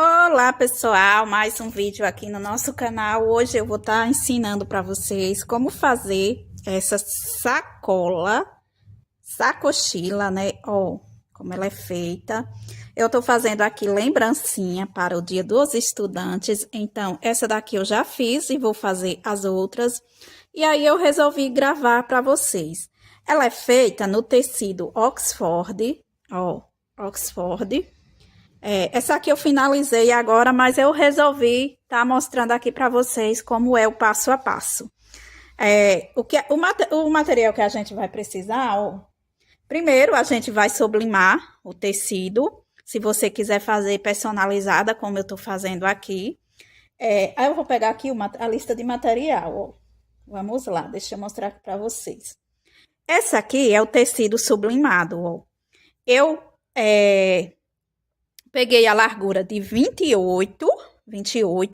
Olá pessoal, mais um vídeo aqui no nosso canal. Hoje eu vou estar ensinando para vocês como fazer essa sacochila, né? Ó, como ela é feita. Eu tô fazendo aqui lembrancinha para o Dia dos Estudantes. Então, essa daqui eu já fiz e vou fazer as outras. E aí eu resolvi gravar para vocês. Ela é feita no tecido Oxford, ó, Oxford. Essa aqui eu finalizei agora, mas eu resolvi estar mostrando aqui para vocês como é o passo a passo. O material que a gente vai precisar, ó, primeiro a gente vai sublimar o tecido, se você quiser fazer personalizada, como eu estou fazendo aqui. Aí eu vou pegar aqui a lista de material, ó. Vamos lá, deixa eu mostrar aqui para vocês. Essa aqui é o tecido sublimado, ó. Eu peguei a largura de 28,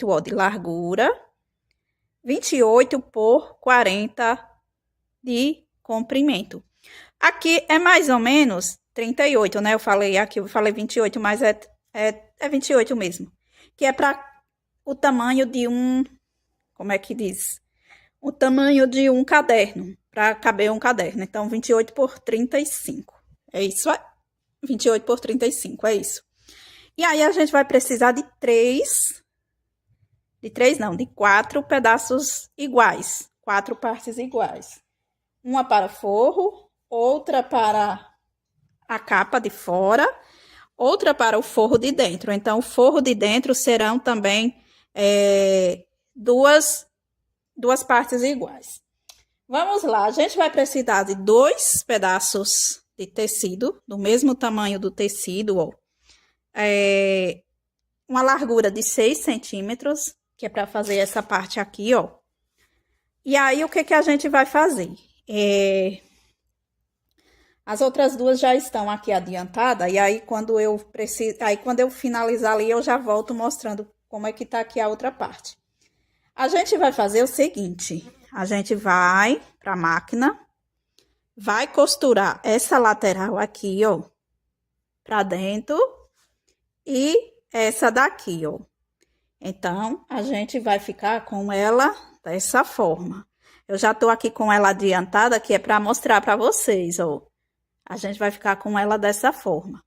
ó, de largura, 28 por 40 de comprimento. Aqui é mais ou menos 38, né? Eu falei 28, mas é 28 mesmo. Que é para o tamanho de como é que diz? O tamanho de um caderno, para caber um caderno. Então, 28 por 35. É isso, 28 por 35, é isso. E aí, a gente vai precisar de quatro pedaços iguais, 4 partes iguais. Uma para forro, outra para a capa de fora, outra para o forro de dentro. Então, o forro de dentro serão também duas partes iguais. Vamos lá, a gente vai precisar de 2 pedaços de tecido, do mesmo tamanho do tecido, ó. Uma largura de 6 centímetros, que é para fazer essa parte aqui, ó. E aí, o que a gente vai fazer? As outras duas já estão aqui adiantadas, e aí quando eu finalizar ali, eu já volto mostrando como é que tá aqui a outra parte. A gente vai fazer o seguinte, a gente vai para a máquina, vai costurar essa lateral aqui, ó, para dentro, e essa daqui, ó. Então, a gente vai ficar com ela dessa forma. Eu já tô aqui com ela adiantada, que é para mostrar para vocês, ó. A gente vai ficar com ela dessa forma.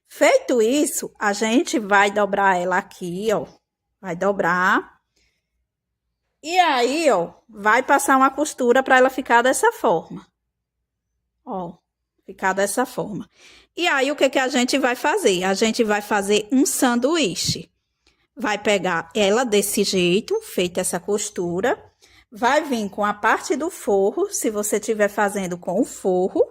Feito isso, a gente vai dobrar ela aqui, ó. Vai dobrar. E aí, ó, vai passar uma costura para ela ficar dessa forma. Ó, ficar dessa forma. E aí, o que a gente vai fazer? A gente vai fazer um sanduíche. Vai pegar ela desse jeito, feita essa costura. Vai vir com a parte do forro, se você estiver fazendo com o forro.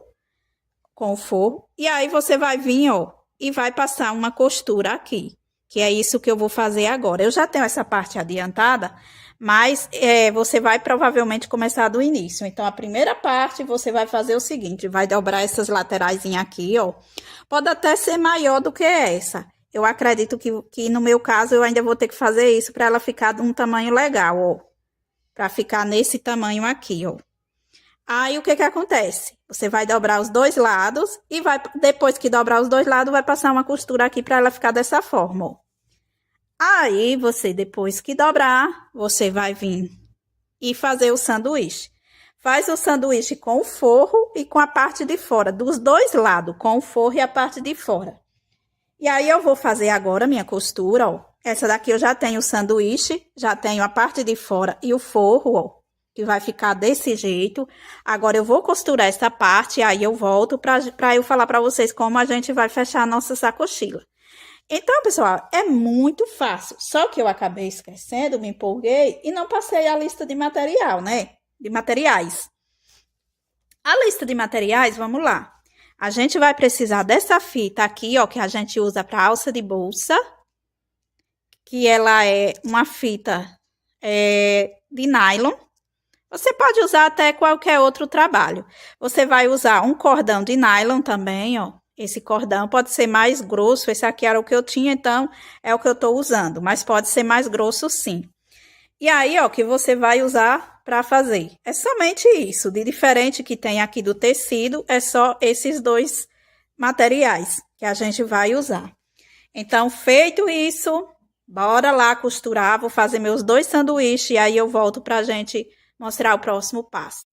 E aí, você vai vir, ó, e vai passar uma costura aqui. Que é isso que eu vou fazer agora. Eu já tenho essa parte adiantada, mas você vai provavelmente começar do início. Então, a primeira parte, você vai fazer o seguinte, vai dobrar essas laterais aqui, ó. Pode até ser maior do que essa. Eu acredito que no meu caso, eu ainda vou ter que fazer isso para ela ficar de um tamanho legal, ó. Para ficar nesse tamanho aqui, ó. Aí, o que acontece? Você vai dobrar os dois lados e depois que dobrar os dois lados, vai passar uma costura aqui para ela ficar dessa forma, ó. Aí, depois que dobrar, você vai vir e fazer o sanduíche. Faz o sanduíche com o forro e com a parte de fora, dos dois lados, com o forro e a parte de fora. E aí, eu vou fazer agora minha costura, ó. Essa daqui eu já tenho o sanduíche, já tenho a parte de fora e o forro, ó, que vai ficar desse jeito. Agora, eu vou costurar essa parte e aí eu volto para eu falar para vocês como a gente vai fechar a nossa sacochila. Então, pessoal, é muito fácil. Só que eu acabei esquecendo, me empolguei e não passei a lista de material, né? De materiais. A lista de materiais, vamos lá. A gente vai precisar dessa fita aqui, ó, que a gente usa para alça de bolsa. Que ela é uma fita de nylon. Você pode usar até qualquer outro trabalho. Você vai usar um cordão de nylon também, ó. Esse cordão pode ser mais grosso, esse aqui era o que eu tinha, então é o que eu tô usando, mas pode ser mais grosso sim. E aí, ó, que você vai usar para fazer. É somente isso, de diferente que tem aqui do tecido, é só esses dois materiais que a gente vai usar. Então, feito isso, Bora lá costurar, vou fazer meus 2 sanduíches e aí eu volto pra gente mostrar o próximo passo.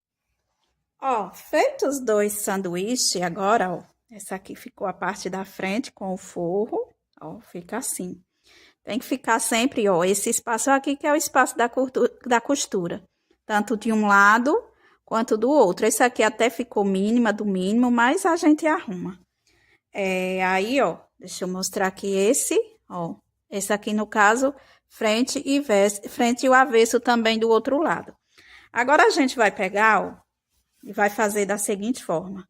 Ó, feitos os 2 sanduíches, agora, ó, essa aqui ficou a parte da frente com o forro, ó, fica assim. Tem que ficar sempre, ó, esse espaço aqui que é o espaço da costura, tanto de um lado quanto do outro. Esse aqui até ficou mínima do mínimo, mas a gente arruma. Aí, ó, deixa eu mostrar aqui ó, esse aqui no caso, frente e o avesso também do outro lado. Agora a gente vai pegar, ó, e vai fazer da seguinte forma.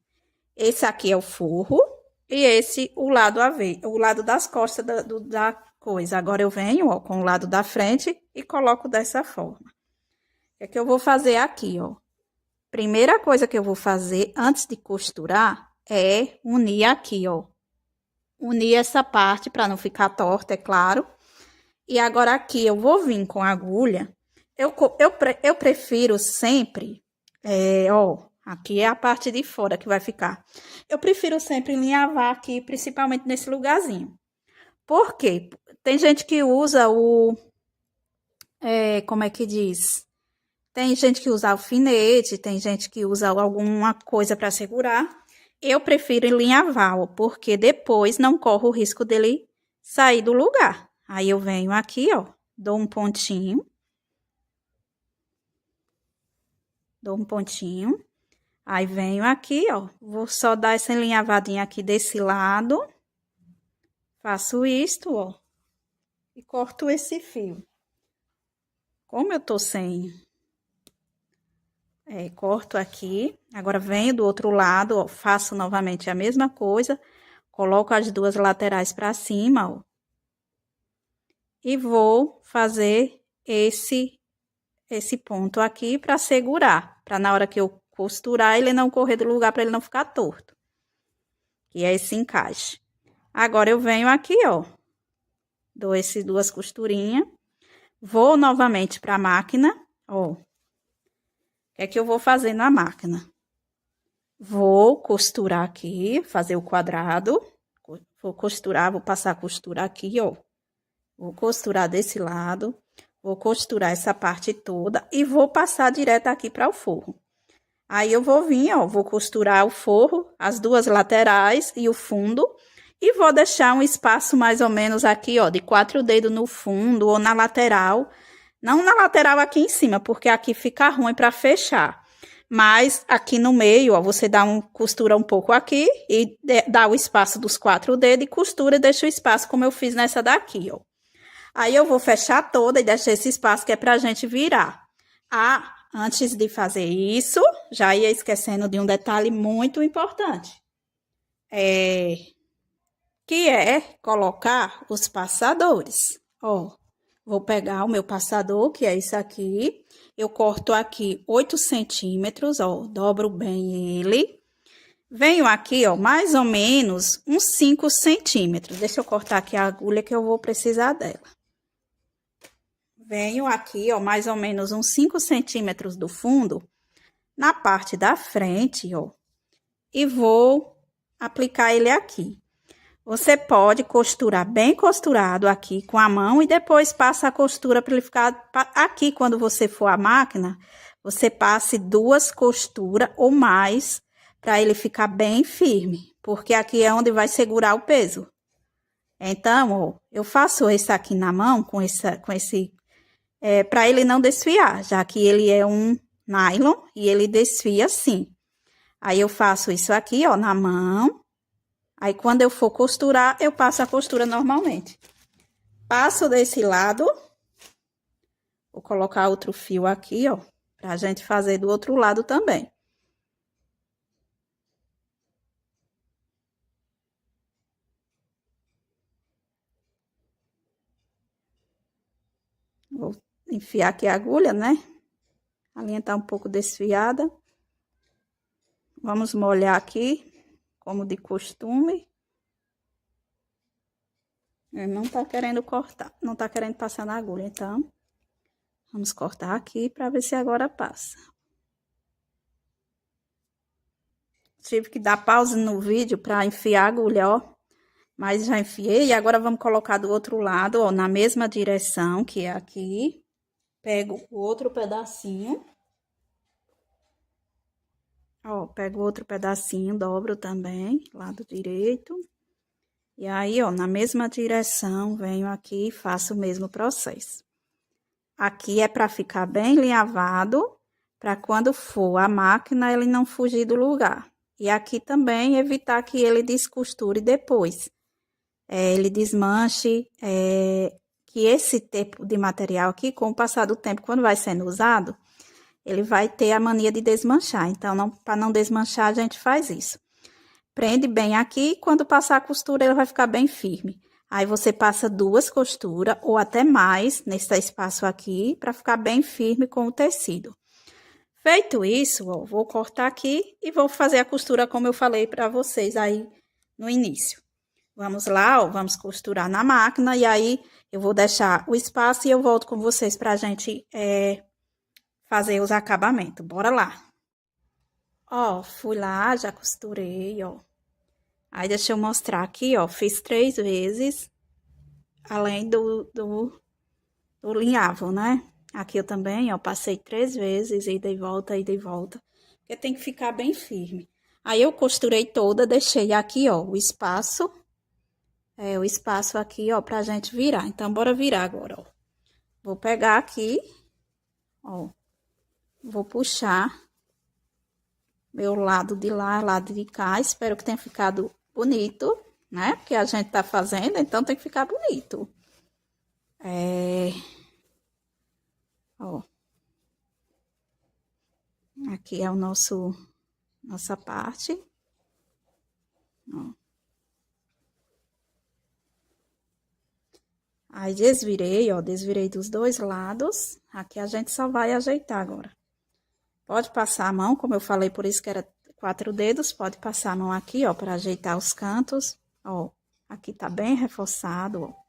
Esse aqui é o forro e esse o lado das costas da coisa. Agora eu venho, ó, com o lado da frente e coloco dessa forma. O que eu vou fazer aqui, ó? Primeira coisa que eu vou fazer antes de costurar é unir aqui, ó. Unir essa parte para não ficar torta, é claro. E agora aqui eu vou vir com a agulha. Eu prefiro sempre, ó, aqui é a parte de fora que vai ficar. Eu prefiro sempre alinhavar aqui, principalmente nesse lugarzinho. Por quê? Tem gente que usa como é que diz? Tem gente que usa alfinete, tem gente que usa alguma coisa para segurar. Eu prefiro alinhavar, ó, porque depois não corre o risco dele sair do lugar. Aí eu venho aqui, ó, dou um pontinho. Dou um pontinho. Aí venho aqui, ó, vou só dar essa alinhavadinha aqui desse lado. Faço isto, ó, e corto esse fio. Como eu tô sem... corto aqui, agora venho do outro lado, ó, faço novamente a mesma coisa, coloco as duas laterais para cima, ó, e vou fazer esse ponto aqui para segurar, para na hora que eu costurar ele não correr do lugar, para ele não ficar torto. E é esse encaixe. Agora eu venho aqui, ó, dou essas 2 costurinhas, vou novamente para a máquina, ó. O que é que eu vou fazer na máquina? Vou costurar aqui, fazer o quadrado. Vou costurar, vou passar a costura aqui, ó. Vou costurar desse lado. Vou costurar essa parte toda e vou passar direto aqui para o forro. Aí eu vou vir, ó, vou costurar o forro, as 2 laterais e o fundo. E vou deixar um espaço mais ou menos aqui, ó, de 4 dedos no fundo ou na lateral. Não na lateral aqui em cima, porque aqui fica ruim para fechar. Mas aqui no meio, ó, você costura um pouco aqui e dá o espaço dos 4 dedos e costura e deixa o espaço como eu fiz nessa daqui, ó. Aí eu vou fechar toda e deixar esse espaço que é pra gente virar. Ah, antes de fazer isso, já ia esquecendo de um detalhe muito importante. Que é colocar os passadores, ó. Vou pegar o meu passador, que é esse aqui. Eu corto aqui 8 centímetros, ó. Dobro bem ele. Venho aqui, ó, mais ou menos uns 5 centímetros. Deixa eu cortar aqui a agulha que eu vou precisar dela. Venho aqui, ó, mais ou menos uns 5 centímetros do fundo, na parte da frente, ó. E vou aplicar ele aqui. Você pode costurar bem costurado aqui com a mão e depois passa a costura para ele ficar aqui. Quando você for à máquina, você passe 2 costuras ou mais para ele ficar bem firme, porque aqui é onde vai segurar o peso. Então, ó, eu faço esse aqui na mão com esse para ele não desfiar, já que ele é um nylon e ele desfia assim. Aí eu faço isso aqui, ó, na mão. Aí, quando eu for costurar, eu passo a costura normalmente. Passo desse lado. Vou colocar outro fio aqui, ó, pra gente fazer do outro lado também. Vou enfiar aqui a agulha, né? A linha tá um pouco desfiada. Vamos molhar aqui, como de costume. Ele não tá querendo cortar, não tá querendo passar na agulha, então vamos cortar aqui para ver se agora passa. Tive que dar pausa no vídeo para enfiar a agulha, ó, Mas já enfiei. E agora vamos colocar do outro lado, ó, na mesma direção, que é aqui. Pego o outro pedacinho. Ó, pego outro pedacinho, dobro também, lado direito. E aí, ó, na mesma direção, venho aqui e faço o mesmo processo. Aqui é para ficar bem alinhavado, para quando for a máquina ele não fugir do lugar. E aqui também evitar que ele descosture depois. Ele desmanche, que esse tipo de material aqui, com o passar do tempo, quando vai sendo usado, ele vai ter a mania de desmanchar. Então, para não desmanchar, a gente faz isso. Prende bem aqui, quando passar a costura, ele vai ficar bem firme. Aí, você passa 2 costuras, ou até mais, nesse espaço aqui, para ficar bem firme com o tecido. Feito isso, ó, vou cortar aqui e vou fazer a costura como eu falei para vocês aí no início. Vamos lá, ó, vamos costurar na máquina e aí eu vou deixar o espaço e eu volto com vocês pra gente fazer os acabamentos. Bora lá. Ó, fui lá, já costurei, ó. Aí deixa eu mostrar aqui, ó, fiz 3 vezes, além do linhavo, né? Aqui eu também, ó, passei 3 vezes, ida e volta, ida e volta, porque tem que ficar bem firme. Aí eu costurei toda, deixei aqui, ó, o espaço aqui, ó, pra gente virar. Então, bora virar agora, ó. Vou pegar aqui, ó, vou puxar meu lado de lá, lado de cá. Espero que tenha ficado bonito, né? Porque a gente tá fazendo, então tem que ficar bonito. Ó. Aqui é o nossa parte. Ó. Aí, desvirei, ó, desvirei dos 2 lados. Aqui a gente só vai ajeitar agora. Pode passar a mão, como eu falei, por isso que era 4 dedos. Pode passar a mão aqui, ó, para ajeitar os cantos. Ó, aqui tá bem reforçado, ó.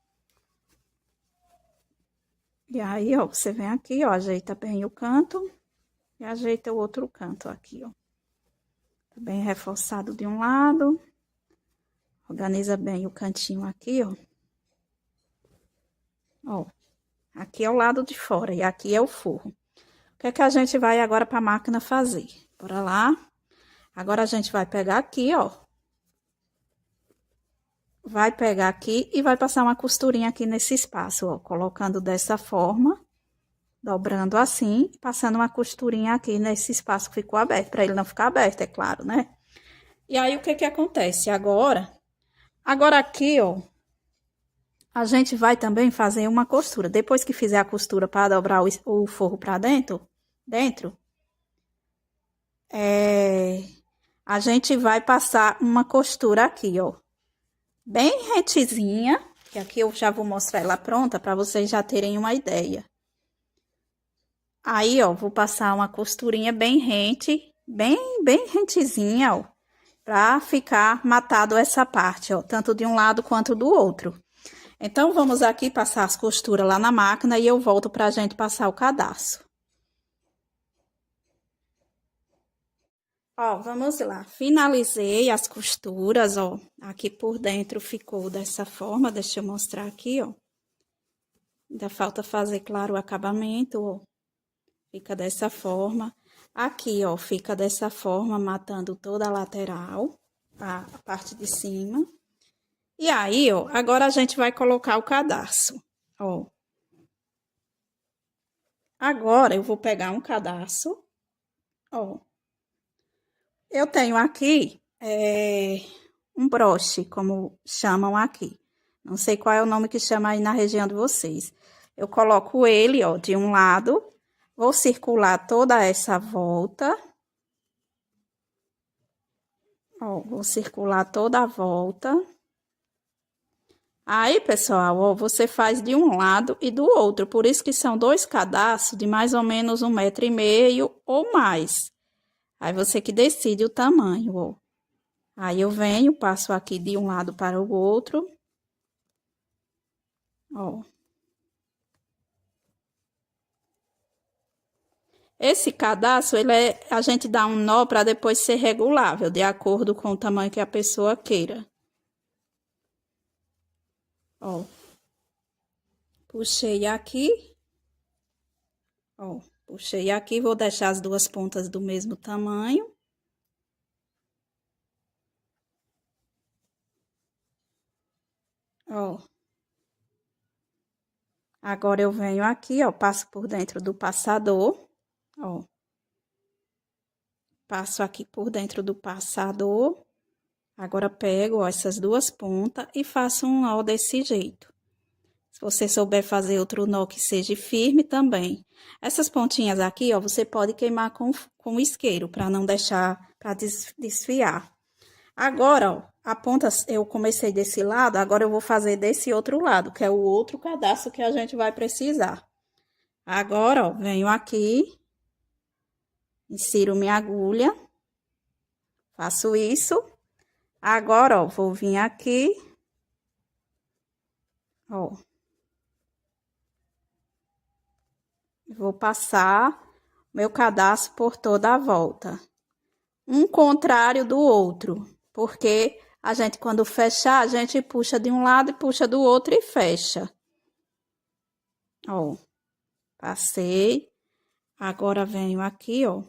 E aí, ó, você vem aqui, ó, ajeita bem o canto e ajeita o outro canto aqui, ó. Tá bem reforçado de um lado. Organiza bem o cantinho aqui, ó. Ó, aqui é o lado de fora e aqui é o forro. O que é que a gente vai agora para a máquina fazer? Bora lá. Agora a gente vai pegar aqui, ó. Vai pegar aqui e vai passar uma costurinha aqui nesse espaço, ó. Colocando dessa forma, dobrando assim, passando uma costurinha aqui nesse espaço que ficou aberto, para ele não ficar aberto, é claro, né? E aí, o que que acontece? Agora aqui, ó, a gente vai também fazer uma costura. Depois que fizer a costura para dobrar o forro para dentro, a gente vai passar uma costura aqui, ó. Bem retezinha, que aqui eu já vou mostrar ela pronta para vocês já terem uma ideia. Aí, ó, vou passar uma costurinha bem rente, bem rentezinha, ó, pra ficar matado essa parte, ó, tanto de um lado quanto do outro. Então, vamos aqui passar as costuras lá na máquina e eu volto pra gente passar o cadastro. Ó, vamos lá. Finalizei as costuras, ó. Aqui por dentro ficou dessa forma. Deixa eu mostrar aqui, ó. Ainda falta fazer, claro, o acabamento, ó. Fica dessa forma. Aqui, ó, fica dessa forma, matando toda a lateral, a parte de cima. E aí, ó, agora a gente vai colocar o cadastro, ó. Agora, eu vou pegar um cadastro, ó. Eu tenho aqui, um broche, como chamam aqui. Não sei qual é o nome que chama aí na região de vocês. Eu coloco ele, ó, de um lado, vou circular toda essa volta. Ó, vou circular toda a volta. Aí, pessoal, ó, você faz de um lado e do outro. Por isso que são 2 cadastros de mais ou menos 1,5 m ou mais. Aí, você que decide o tamanho, ó. Aí, eu venho, passo aqui de um lado para o outro. Ó. Esse cadastro, a gente dá um nó para depois ser regulável, de acordo com o tamanho que a pessoa queira. Ó. Puxei aqui. Ó, puxei aqui, vou deixar as duas pontas do mesmo tamanho. Ó. Agora eu venho aqui, ó, passo por dentro do passador, ó. Passo aqui por dentro do passador. Agora pego, ó, essas duas pontas e faço um nó desse jeito. Se você souber fazer outro nó que seja firme também. Essas pontinhas aqui, ó, você pode queimar com isqueiro, para não deixar, para desfiar. Agora, ó, a ponta eu comecei desse lado, agora eu vou fazer desse outro lado, que é o outro cadastro que a gente vai precisar. Agora, ó, venho aqui, insiro minha agulha, faço isso. Agora, ó, vou vir aqui, ó. Vou passar meu cadastro por toda a volta. Um contrário do outro, porque a gente, quando fechar, a gente puxa de um lado e puxa do outro e fecha. Ó, passei. Agora venho aqui, ó.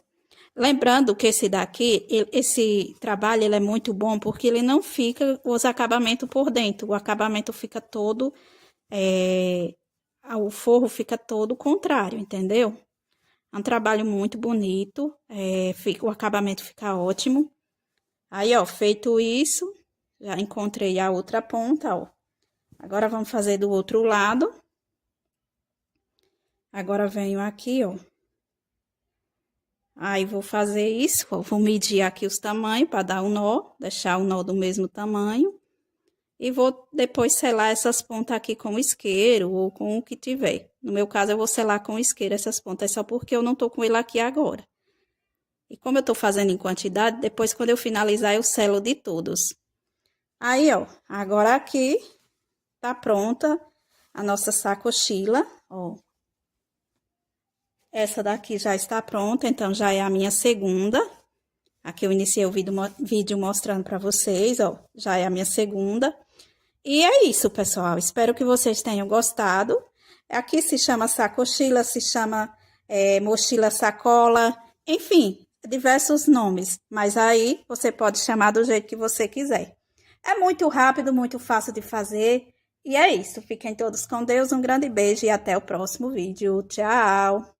Lembrando que esse daqui, esse trabalho, ele é muito bom porque ele não fica os acabamentos por dentro. O acabamento fica todo, o forro fica todo contrário, entendeu? É um trabalho muito bonito, o acabamento fica ótimo. Aí, ó, feito isso, já encontrei a outra ponta, ó. Agora, vamos fazer do outro lado. Agora, venho aqui, ó. Aí, vou fazer isso, ó, vou medir aqui os tamanhos para dar o nó, deixar o nó do mesmo tamanho. E vou depois selar essas pontas aqui com isqueiro ou com o que tiver. No meu caso, eu vou selar com isqueiro essas pontas, só porque eu não tô com ele aqui agora. E como eu tô fazendo em quantidade, depois quando eu finalizar, eu selo de todos. Aí, ó, agora aqui tá pronta a nossa sacochila, ó. Essa daqui já está pronta, então já é a minha segunda. Aqui eu iniciei o vídeo mostrando pra vocês, ó, já é a minha segunda. E é isso, pessoal. Espero que vocês tenham gostado. Aqui se chama sacochila, se chama mochila sacola, enfim, diversos nomes. Mas aí você pode chamar do jeito que você quiser. É muito rápido, muito fácil de fazer. E é isso. Fiquem todos com Deus. Um grande beijo e até o próximo vídeo. Tchau!